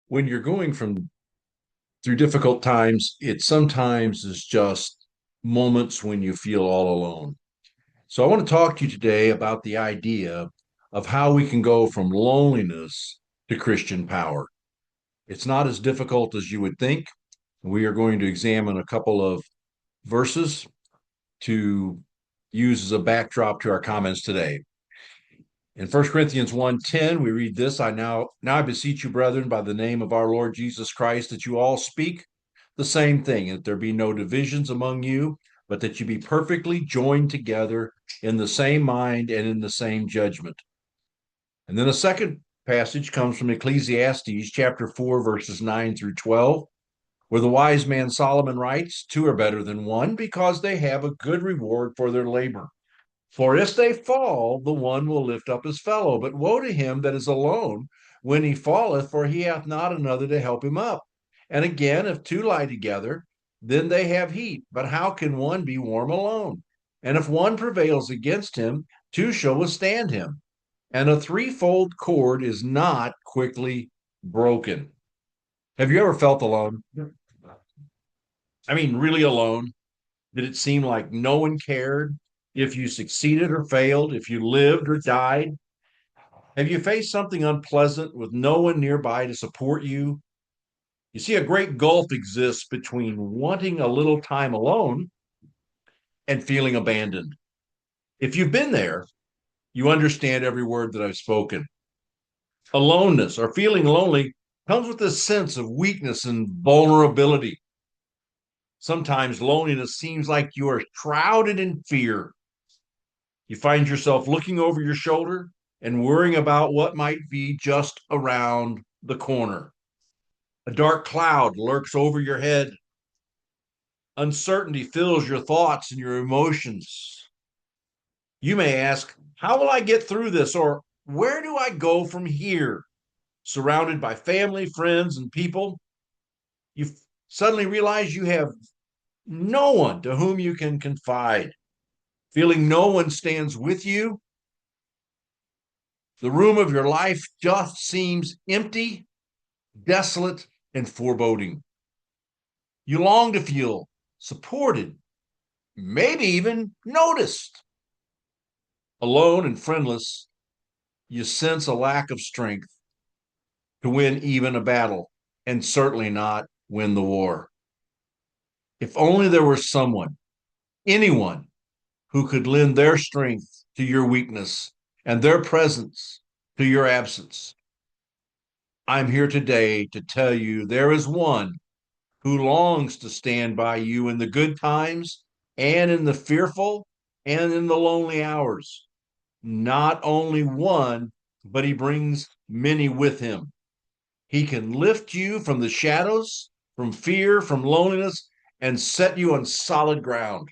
when you're going from through difficult times, it sometimes is just moments when you feel all alone. So I want to talk to you today about the idea of how we can go from loneliness to Christian power. It's not as difficult as you would think. We are going to examine a couple of verses to use as a backdrop to our comments today. In 1 Corinthians 1:10, we read this, I beseech you, brethren, by the name of our Lord Jesus Christ, that you all speak the same thing, that there be no divisions among you, but that you be perfectly joined together in the same mind and in the same judgment. And then a second passage comes from Ecclesiastes chapter 4, verses 9 through 12, where the wise man Solomon writes, two are better than one because they have a good reward for their labor. For if they fall, the one will lift up his fellow. But woe to him that is alone when he falleth, for he hath not another to help him up. And again, if two lie together, then they have heat. But how can one be warm alone? And if one prevails against him, two shall withstand him. And a threefold cord is not quickly broken. Have you ever felt alone? I mean, really alone? Did it seem like no one cared if you succeeded or failed, if you lived or died? Have you faced something unpleasant with no one nearby to support you? You see, a great gulf exists between wanting a little time alone and feeling abandoned. If you've been there, you understand every word that I've spoken. Aloneness or feeling lonely comes with a sense of weakness and vulnerability. Sometimes loneliness seems like you are shrouded in fear. You find yourself looking over your shoulder and worrying about what might be just around the corner. A dark cloud lurks over your head. Uncertainty fills your thoughts and your emotions. You may ask, how will I get through this? Or where do I go from here? Surrounded by family, friends, and people, you suddenly realize you have no one to whom you can confide. Feeling no one stands with you, the room of your life just seems empty, desolate, and foreboding. You long to feel supported, maybe even noticed. Alone and friendless, you sense a lack of strength to win even a battle, and certainly not win the war. If only there were someone, anyone, who could lend their strength to your weakness and their presence to your absence. I'm here today to tell you there is one who longs to stand by you in the good times and in the fearful and in the lonely hours. Not only one, but he brings many with him. He can lift you from the shadows, from fear, from loneliness, and set you on solid ground.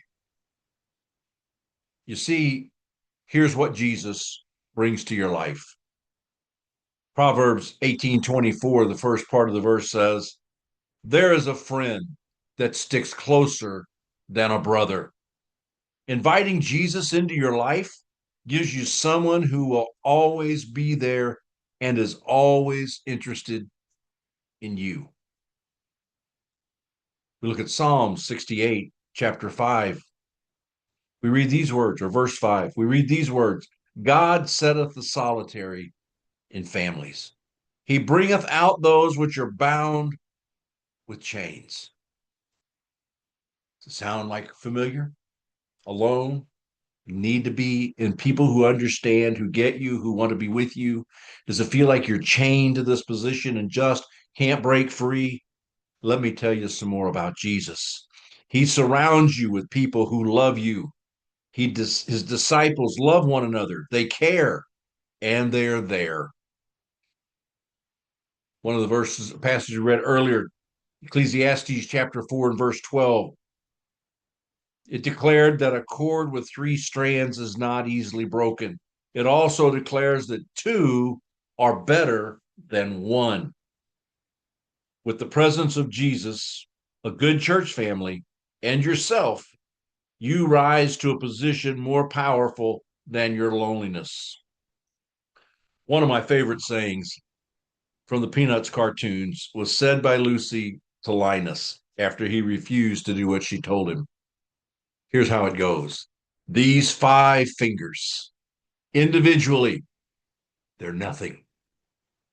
You see, here's what Jesus brings to your life. Proverbs 18:24, the first part of the verse says, there is a friend that sticks closer than a brother. Inviting Jesus into your life gives you someone who will always be there and is always interested in you. We look at Psalm 68, chapter 5. We read these words, or verse 5. We read these words, God setteth the solitary in families. He bringeth out those which are bound with chains. Does it sound like familiar? Alone? You need to be in people who understand, who get you, who want to be with you. Does it feel like you're chained to this position and just can't break free? Let me tell you some more about Jesus. He surrounds you with people who love you. His disciples love one another. They care and they're there. One of the passages we read earlier, Ecclesiastes chapter 4 and verse 12. It declared that a cord with three strands is not easily broken. It also declares that two are better than one. With the presence of Jesus, a good church family, and yourself, you rise to a position more powerful than your loneliness. One of my favorite sayings from the Peanuts cartoons was said by Lucy to Linus after he refused to do what she told him. Here's how it goes. These five fingers, individually, they're nothing.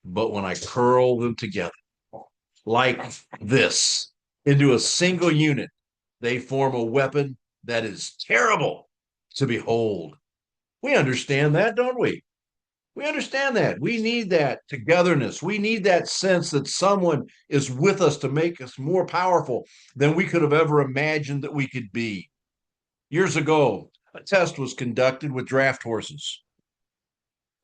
But when I curl them together, like this, into a single unit, they form a weapon that is terrible to behold. We understand that, don't we? We understand that. We need that togetherness. We need that sense that someone is with us to make us more powerful than we could have ever imagined that we could be. Years ago, a test was conducted with draft horses.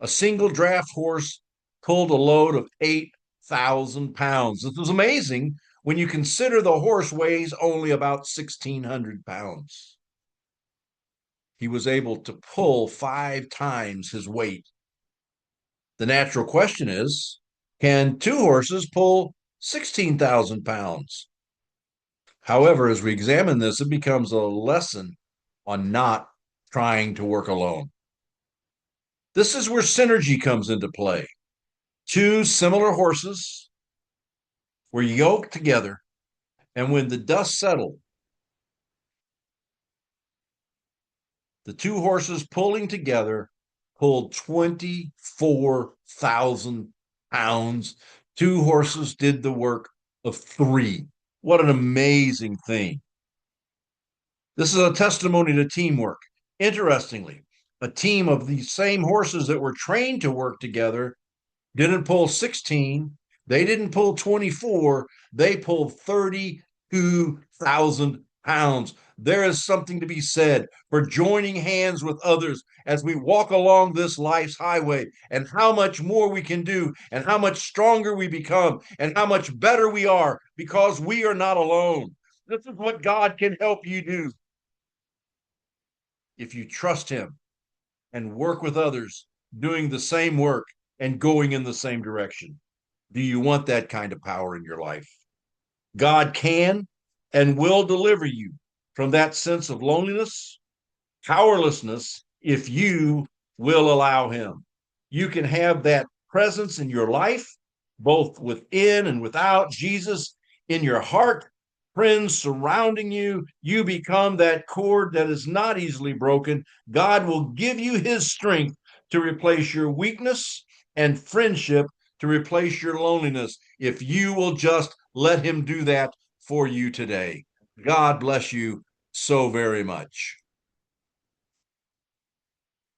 A single draft horse pulled a load of 8,000 pounds. This was amazing when you consider the horse weighs only about 1,600 pounds. He was able to pull 5 times his weight. The natural question is, can two horses pull 16,000 pounds? However, as we examine this, it becomes a lesson on not trying to work alone. This is where synergy comes into play. Two similar horses were yoked together, and when the dust settled, the two horses pulling together pulled 24,000 pounds. Two horses did the work of three. What an amazing thing. This is a testimony to teamwork. Interestingly, a team of these same horses that were trained to work together didn't pull 16, they didn't pull 24, they pulled 32,000 pounds. There is something to be said for joining hands with others as we walk along this life's highway, and how much more we can do, and how much stronger we become, and how much better we are because we are not alone. This is what God can help you do if you trust Him and work with others doing the same work and going in the same direction. Do you want that kind of power in your life? God can and will deliver you from that sense of loneliness, powerlessness, if you will allow Him. You can have that presence in your life, both within and without Jesus, in your heart, friends surrounding you. You become that cord that is not easily broken. God will give you His strength to replace your weakness, and friendship to replace your loneliness, if you will just let Him do that for you today. God bless you so very much.